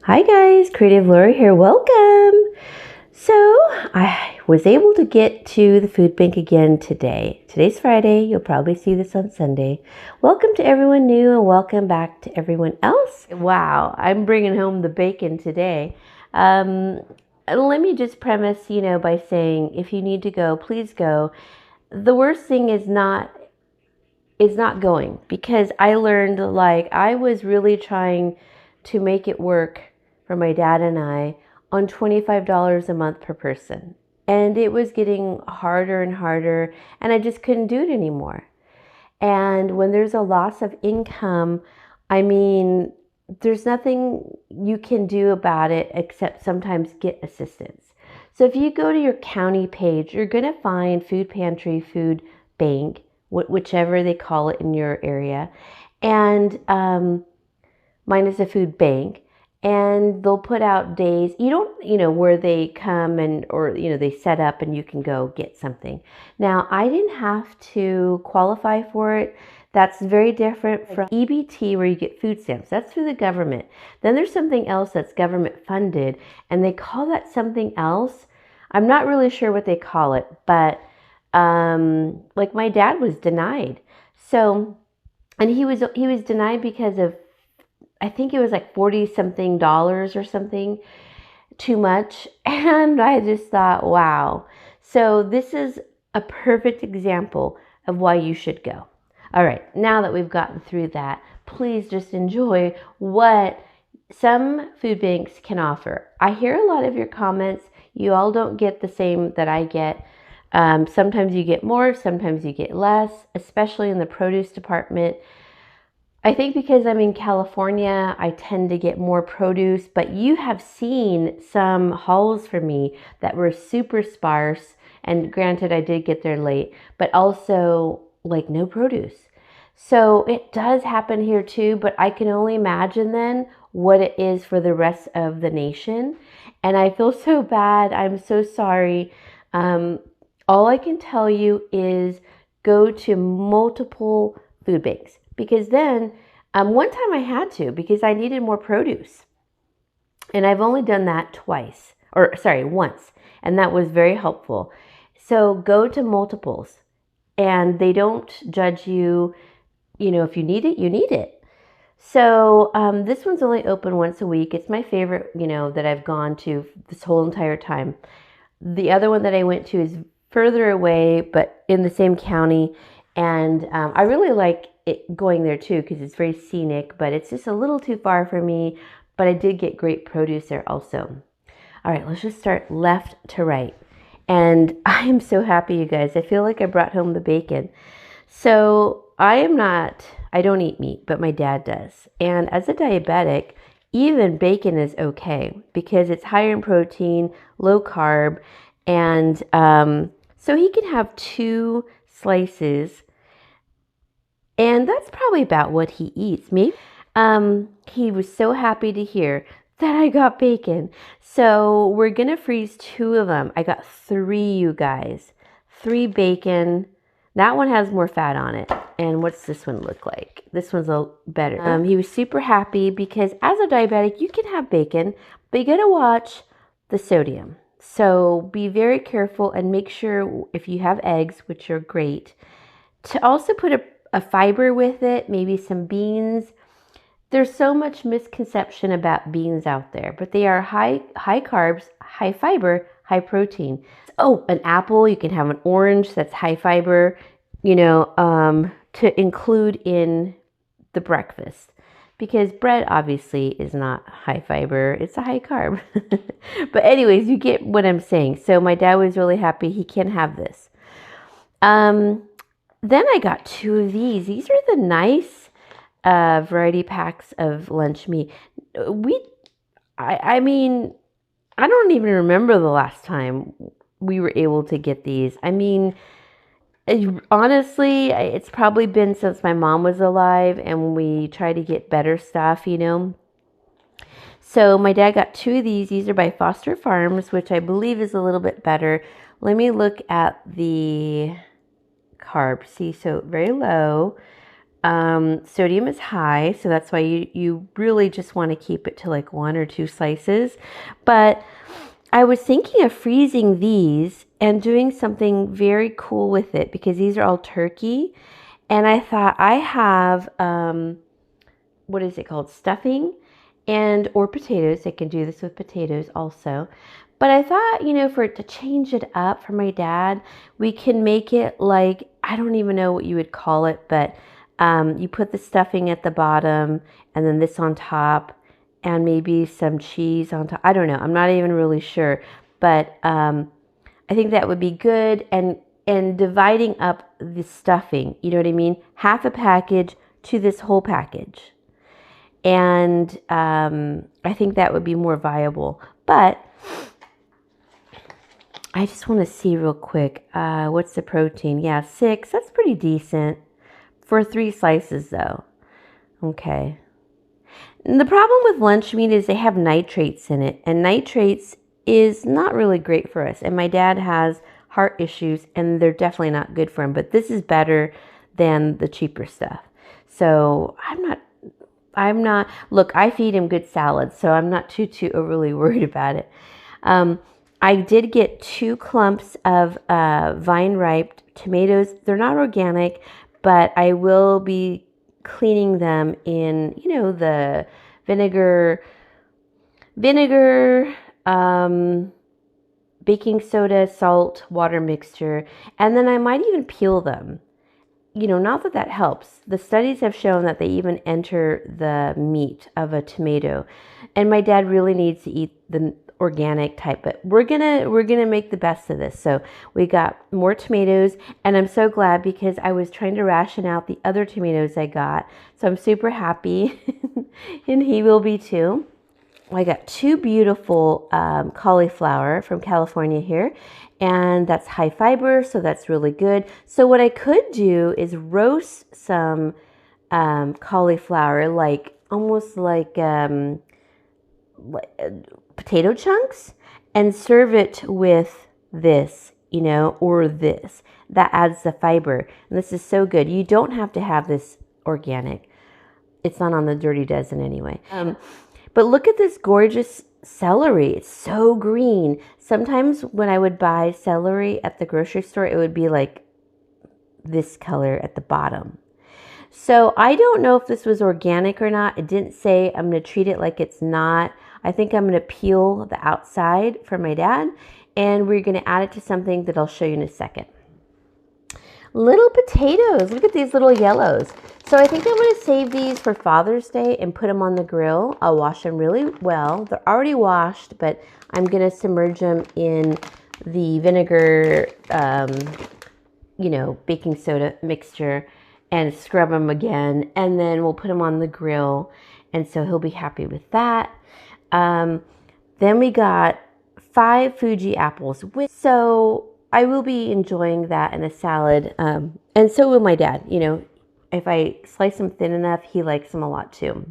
Hi guys, Creative Lauri here. Welcome. So I was able to get to the food bank again today. Today's Friday. You'll probably see this on Sunday. Welcome to everyone new and welcome back to everyone else. Wow, I'm bringing home the bacon today. Let me just premise, by saying if you need to go, please go. The worst thing is not going, because I learned, I was really trying to make it work for my dad and I on $25 a month per person. And it was getting harder and harder, and I just couldn't do it anymore. And when there's a loss of income, there's nothing you can do about it except sometimes get assistance. So if you go to your county page, you're going to find food pantry, food bank, whichever they call it in your area. And mine is a food bank. And they'll put out days, where they come or they set up and you can go get something. Now, I didn't have to qualify for it. That's very different from EBT, where you get food stamps. That's through the government. Then there's something else that's government funded, and they call that something else. I'm not really sure what they call it, but like my dad was denied. So, and he was denied because of, I think it was like 40 something dollars or something, too much. And I just thought, wow. So this is a perfect example of why you should go. All right, now that we've gotten through that, please just enjoy what some food banks can offer. I hear a lot of your comments. You all don't get the same that I get. Sometimes you get more, sometimes you get less, especially in the produce department. I think because I'm in California, I tend to get more produce, but you have seen some hauls for me that were super sparse. And granted, I did get there late, but also like no produce. So it does happen here too, but I can only imagine then what it is for the rest of the nation. And I feel so bad. I'm so sorry. All I can tell you is go to multiple food banks, because then one time I had to, because I needed more produce. And I've only done that once. And that was very helpful. So go to multiples, and they don't judge you. If you need it, you need it. So this one's only open once a week. It's my favorite, that I've gone to this whole entire time. The other one that I went to is further away, but in the same county. And I really like it going there too, because it's very scenic, but it's just a little too far for me. But I did get great produce there also. All right, let's just start left to right. And I am so happy, you guys. I feel like I brought home the bacon. So I don't eat meat, but my dad does. And as a diabetic, even bacon is okay because it's higher in protein, low carb, and so he can have 2 slices, and that's probably about what he eats. Maybe he was so happy to hear that I got bacon. So we're gonna freeze 2 of them. I got 3, you guys. 3 bacon. That one has more fat on it. And what's this one look like? This one's a better. He was super happy because as a diabetic, you can have bacon, but you gotta watch the sodium. So be very careful and make sure, if you have eggs, which are great, to also put a fiber with it, maybe some beans. There's so much misconception about beans out there, but they are high carbs, high fiber, high protein. Oh, an apple, you can have an orange that's high fiber, to include in the breakfast. Because bread obviously is not high fiber, it's a high carb. But anyways, you get what I'm saying. So my dad was really happy he can have this. Then I got 2 of these. These are the nice variety packs of lunch meat. I don't even remember the last time we were able to get these. Honestly, it's probably been since my mom was alive, and we try to get better stuff, So my dad got 2 of these. These are by Foster Farms, which I believe is a little bit better. Let me look at the carbs. See, so very low. Sodium is high, so that's why you really just want to keep it to like 1 or 2 slices. But I was thinking of freezing these and doing something very cool with it because these are all turkey. And I thought I have, what is it called? Stuffing and or potatoes. I can do this with potatoes also. But I thought, you know, for it to change it up for my dad, we can make it like, I don't even know what you would call it, but you put the stuffing at the bottom and then this on top and maybe some cheese on top. I don't know. I'm not even really sure. But I think that would be good. And dividing up the stuffing, you know what I mean? Half a package to this whole package. And I think that would be more viable. But I just want to see real quick. What's the protein? Yeah, 6. That's pretty decent. For 3 slices, though. Okay. And the problem with lunch meat is they have nitrates in it. And nitrates is not really great for us. And my dad has heart issues, and they're definitely not good for him. But this is better than the cheaper stuff. So I'm not, look, I feed him good salads, so I'm not too overly worried about it. I did get 2 clumps of vine-ripe tomatoes. They're not organic, but I will be cleaning them in, you know, the vinegar, baking soda, salt, water mixture, and then I might even peel them. You know, not that that helps. The studies have shown that they even enter the meat of a tomato. And my dad really needs to eat the organic type, but we're gonna make the best of this. So we got more tomatoes, and I'm so glad because I was trying to ration out the other tomatoes I got. So I'm super happy, and he will be too. I got 2 beautiful cauliflower from California here, and that's high fiber, so that's really good. So what I could do is roast some cauliflower, like almost like potato chunks, and serve it with this, you know, or this. That adds the fiber, and this is so good. You don't have to have this organic. It's not on the Dirty Dozen anyway. But look at this gorgeous celery. It's so green. Sometimes when I would buy celery at the grocery store, it would be like this color at the bottom. So I don't know if this was organic or not. It didn't say. I'm going to treat it like it's not. I think I'm going to peel the outside for my dad, and we're going to add it to something that I'll show you in a second. Little potatoes. Look at these little yellows. So I think I'm going to save these for Father's Day and put them on the grill. I'll wash them really well. They're already washed, but I'm going to submerge them in the vinegar, you know, baking soda mixture and scrub them again. And then we'll put them on the grill. And so he'll be happy with that. Then we got 5 Fuji apples. So I will be enjoying that in a salad. And so will my dad. You know, if I slice them thin enough, he likes them a lot too.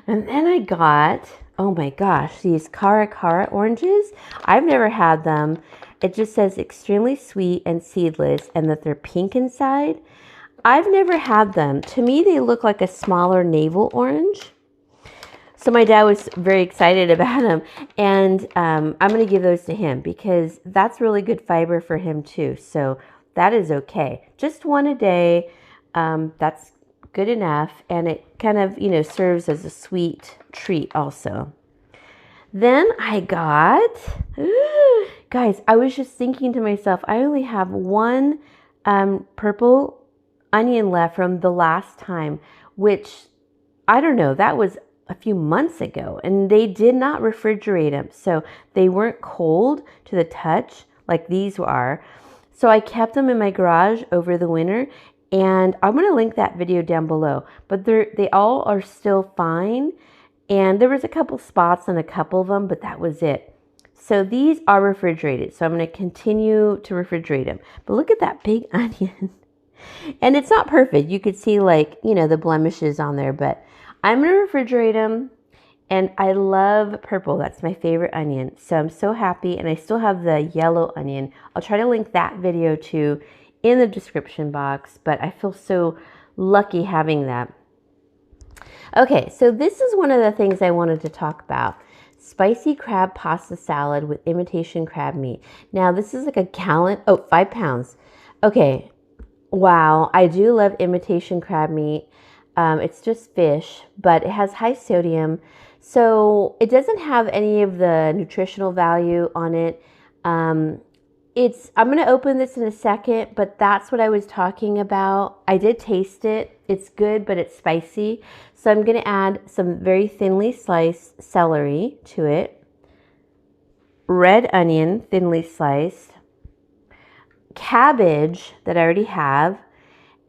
And then I got, oh my gosh, these Cara Cara oranges. I've never had them. It just says extremely sweet and seedless, and that they're pink inside. I've never had them. To me, they look like a smaller navel orange. So my dad was very excited about them, and I'm going to give those to him because that's really good fiber for him too. So that is okay. Just 1 a day, that's good enough, and it kind of, you know, serves as a sweet treat also. Then I got, guys, I was just thinking to myself, I only have 1 purple onion left from the last time, which I don't know, that was a few months ago, and they did not refrigerate them, so they weren't cold to the touch like these are. So I kept them in my garage over the winter, and I'm going to link that video down below. But they all are still fine, and there was a couple spots on a couple of them, but that was it. So these are refrigerated, so I'm going to continue to refrigerate them. But look at that big onion. And it's not perfect. You could see, like, you know, the blemishes on there, but I'm going to refrigerate them, and I love purple. That's my favorite onion. So I'm so happy, and I still have the yellow onion. I'll try to link that video too in the description box, but I feel so lucky having that. Okay, so this is one of the things I wanted to talk about. Spicy crab pasta salad with imitation crab meat. Now, this is like a gallon, 5 pounds. Okay, wow, I do love imitation crab meat. It's just fish, but it has high sodium. So it doesn't have any of the nutritional value on it. I'm going to open this in a second, but that's what I was talking about. I did taste it. It's good, but it's spicy. So I'm going to add some very thinly sliced celery to it. Red onion, thinly sliced. Cabbage that I already have.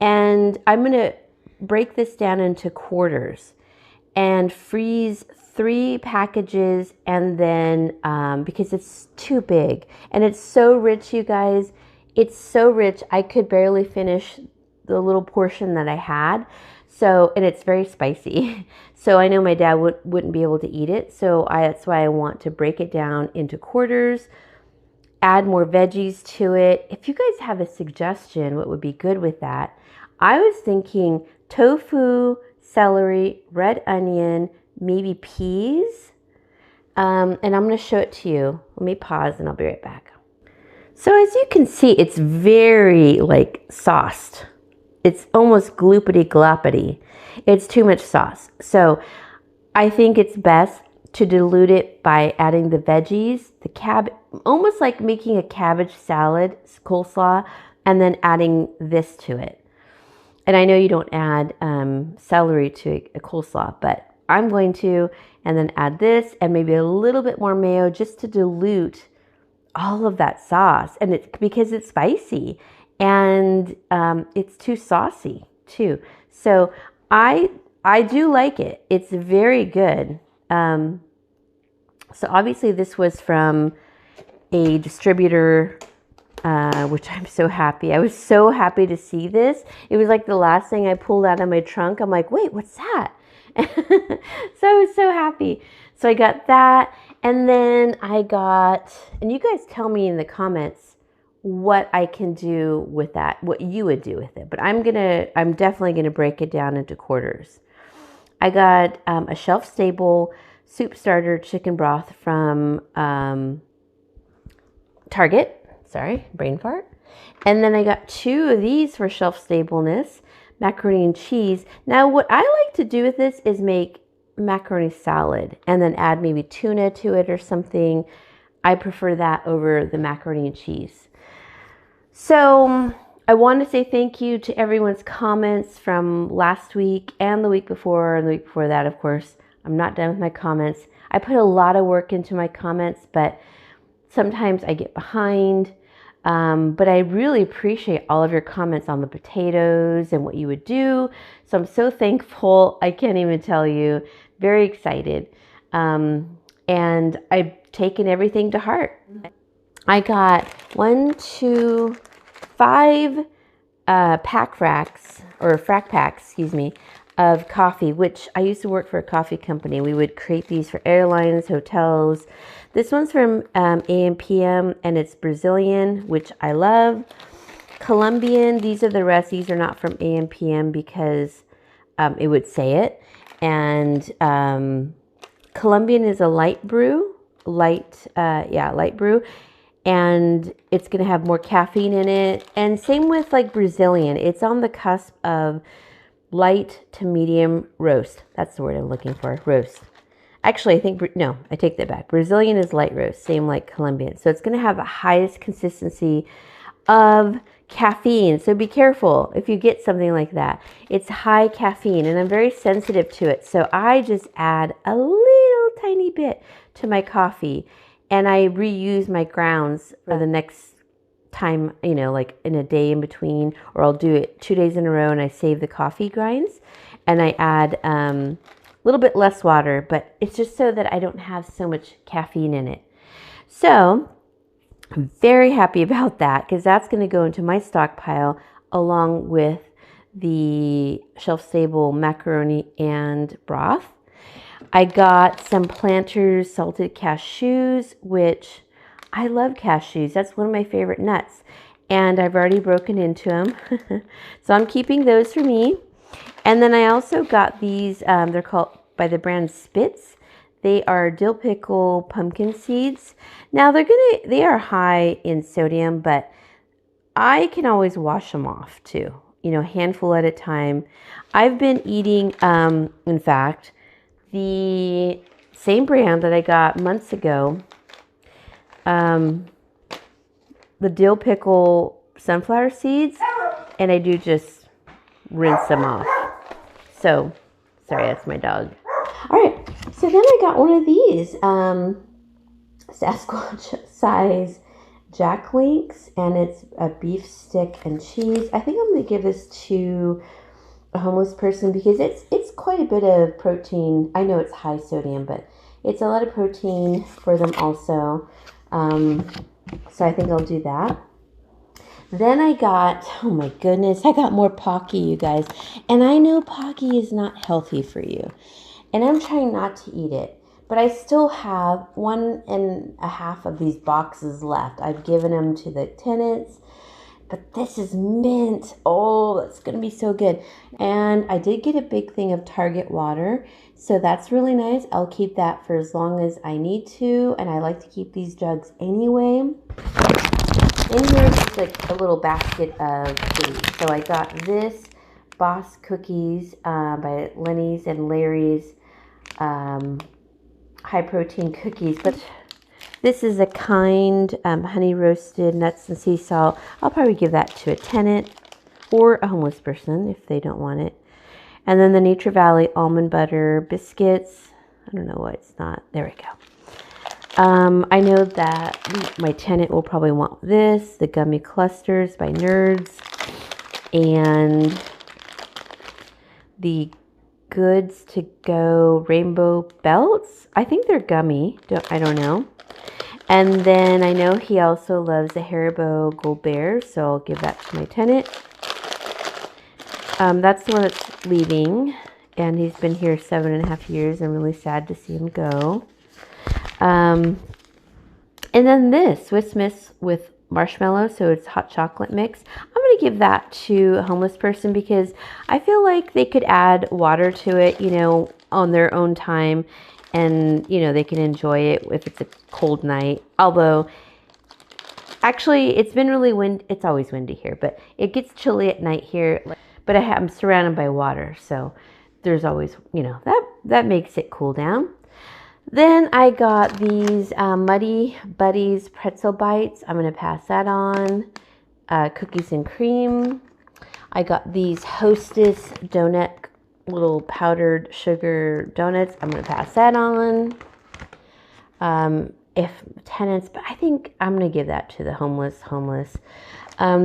And I'm going to break this down into quarters and freeze 3 packages, and then because it's too big and it's so rich, you guys, it's so rich I could barely finish the little portion that I had. So, and it's very spicy. So I know my dad wouldn't be able to eat it. So that's why I want to break it down into quarters, add more veggies to it. If you guys have a suggestion, what would be good with that? I was thinking tofu, celery, red onion, maybe peas. And I'm going to show it to you. Let me pause and I'll be right back. So as you can see, it's very like sauced. It's almost gloopity gloppity. It's too much sauce. So I think it's best to dilute it by adding the veggies, almost like making a cabbage salad, coleslaw, and then adding this to it. And I know you don't add celery to a coleslaw, but I'm going to, and then add this and maybe a little bit more mayo just to dilute all of that sauce. And it's because it's spicy and it's too saucy too. So I do like it. It's very good. So obviously this was from a distributor, which I'm so happy. I was so happy to see this. It was like the last thing I pulled out of my trunk. I'm like, wait, what's that? So I was so happy. So I got that. And then I got, and you guys tell me in the comments what I can do with that, what you would do with it. But I'm definitely going to break it down into quarters. I got a shelf-stable soup starter chicken broth from Target. Sorry, brain fart. And then I got 2 of these for shelf stableness, macaroni and cheese. Now what I like to do with this is make macaroni salad and then add maybe tuna to it or something. I prefer that over the macaroni and cheese. So I want to say thank you to everyone's comments from last week and the week before and the week before that, of course. I'm not done with my comments. I put a lot of work into my comments, but sometimes I get behind. But I really appreciate all of your comments on the potatoes and what you would do. So I'm so thankful. I can't even tell you. Very excited. And I've taken everything to heart. I got 5 frac packs, excuse me, of coffee, which I used to work for a coffee company. We would create these for airlines, hotels. This one's from AM/PM, and it's Brazilian, which I love. Colombian, these are the rest. These are not from AM/PM because it would say it. And Colombian is a light brew, light brew. And it's going to have more caffeine in it. And same with like Brazilian. It's on the cusp of light to medium roast. That's the word I'm looking for, roast. Actually, I take that back. Brazilian is light roast, same like Colombian. So it's going to have the highest consistency of caffeine. So be careful if you get something like that. It's high caffeine and I'm very sensitive to it. So I just add a little tiny bit to my coffee and I reuse my grounds for the next time, like in a day in between, or I'll do it 2 days in a row and I save the coffee grinds and I add a little bit less water, but it's just so that I don't have so much caffeine in it. So I'm very happy about that because that's going to go into my stockpile along with the shelf-stable macaroni and broth. I got some Planters salted cashews, which I love cashews. That's one of my favorite nuts. And I've already broken into them. So I'm keeping those for me. And then I also got these, they're called by the brand Spitz. They are dill pickle pumpkin seeds. Now they are high in sodium, but I can always wash them off too, a handful at a time. I've been eating, in fact, the same brand that I got months ago, the dill pickle sunflower seeds, and I do just rinse them off. So, sorry, that's my dog. All right, so then I got one of these Sasquatch size Jack Links, and it's a beef stick and cheese. I think I'm going to give this to a homeless person because it's quite a bit of protein. I know it's high sodium, but it's a lot of protein for them also. So I think I'll do that. Then I got, oh my goodness, I got more Pocky, you guys. And I know Pocky is not healthy for you. And I'm trying not to eat it. But I still have 1.5 of these boxes left. I've given them to the tenants. But this is mint. Oh, that's going to be so good. And I did get a big thing of Target water. So that's really nice. I'll keep that for as long as I need to. And I like to keep these jugs anyway. In here is just like a little basket of food. So I got this Boss Cookies by Lenny's and Larry's high protein cookies. But this is a kind honey roasted nuts and sea salt. I'll probably give that to a tenant or a homeless person if they don't want it. And then the Nature Valley almond butter biscuits. I don't know why it's not. There we go. I know that my tenant will probably want this, the gummy clusters by Nerds, and the Goods to Go rainbow belts. I think they're gummy. I don't know. And then I know he also loves the Haribo Gold Bears, so I'll give that to my tenant. That's the one that's leaving, and he's been here 7.5 years. I'm really sad to see him go. And then this Swiss Miss with marshmallow, so it's hot chocolate mix. I'm going to give that to a homeless person because I feel like they could add water to it, on their own time, and, they can enjoy it if it's a cold night. Although, actually, it's been really windy. It's always windy here, but it gets chilly at night here. But I'm surrounded by water, so there's always, that makes it cool down. Then I got these Muddy Buddies pretzel bites. I'm going to pass that on. Cookies and cream. I got these Hostess donut, little powdered sugar donuts. I'm going to pass that on. If tenants, but I think I'm going to give that to the homeless.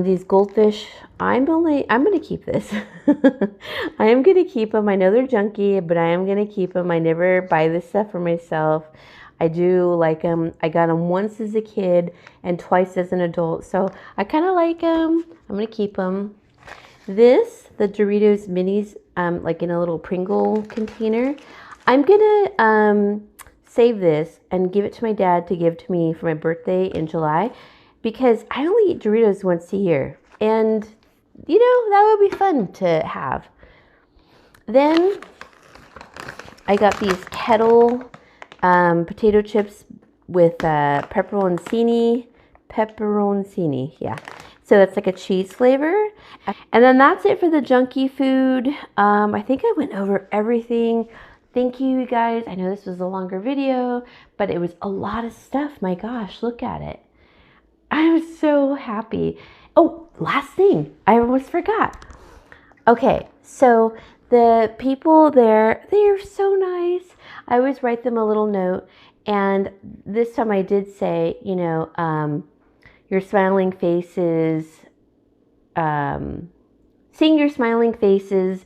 These goldfish, I'm going to keep this. I am going to keep them. I know they're junky, but I am going to keep them. I never buy this stuff for myself. I do like them. I got them once as a kid and twice as an adult. So I kind of like them. I'm going to keep them. The Doritos minis, like in a little Pringle container. I'm going to save this and give it to my dad to give to me for my birthday in July. Because I only eat Doritos once a year. And, that would be fun to have. Then I got these Kettle potato chips with pepperoncini. Yeah. So that's like a cheese flavor. And then that's it for the junky food. I think I went over everything. Thank you guys. I know this was a longer video, but it was a lot of stuff. My gosh, look at it. I'm so happy. Oh, last thing. I almost forgot. Okay, so the people there, they are so nice. I always write them a little note. And this time I did say, your smiling faces, seeing your smiling faces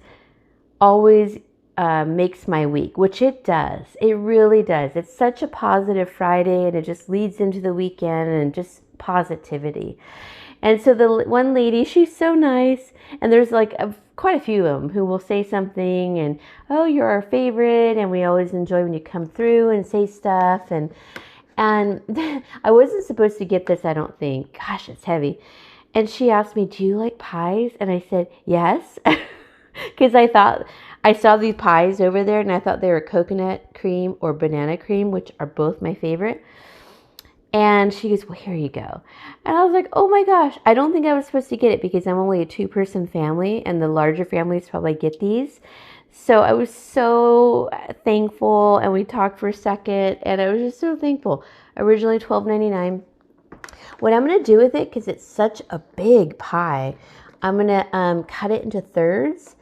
always makes my week, which it does. It really does. It's such a positive Friday, and it just leads into the weekend and just positivity. And so the one lady, she's so nice, and there's like quite a few of them who will say something and, oh, you're our favorite, and we always enjoy when you come through and say stuff. And I wasn't supposed to get this, I don't think. Gosh, it's heavy. And she asked me, do you like pies? And I said, yes. Because I saw these pies over there and I thought they were coconut cream or banana cream, which are both my favorite. And she goes, well, here you go. And I was like, oh my gosh, I don't think I was supposed to get it because I'm only a 2-person family and the larger families probably get these. So I was so thankful, and we talked for a second and I was just so thankful. Originally $12.99. What I'm going to do with it, because it's such a big pie, I'm going to cut it into thirds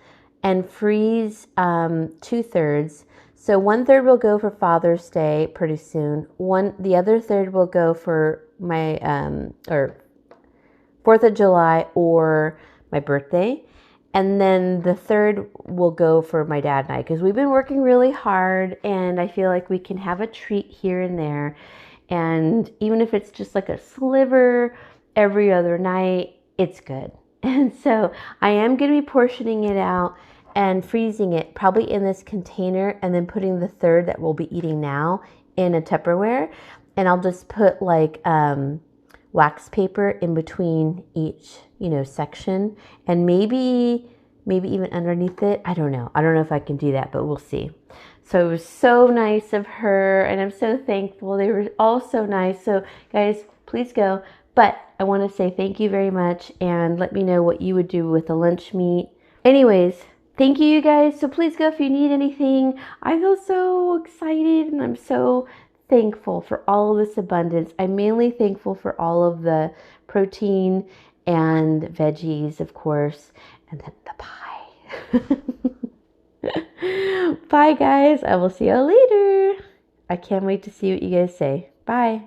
and freeze 2/3. So 1/3 will go for Father's Day pretty soon. The other third will go for my or 4th of July or my birthday. And then the third will go for my dad and I, because we've been working really hard and I feel like we can have a treat here and there. And even if it's just like a sliver every other night, it's good. And so I am going to be portioning it out and freezing it probably in this container, and then putting the third that we'll be eating now in a Tupperware. And I'll just put like wax paper in between each, section, and maybe even underneath it. I don't know if I can do that, but we'll see. So it was so nice of her, and I'm so thankful. They were all so nice. So guys, please go. But I want to say thank you very much, and let me know what you would do with the lunch meat. Anyways, thank you guys. So please go if you need anything. I feel so excited, and I'm so thankful for all of this abundance. I'm mainly thankful for all of the protein and veggies, of course, and then the pie. Bye, guys. I will see you later. I can't wait to see what you guys say. Bye.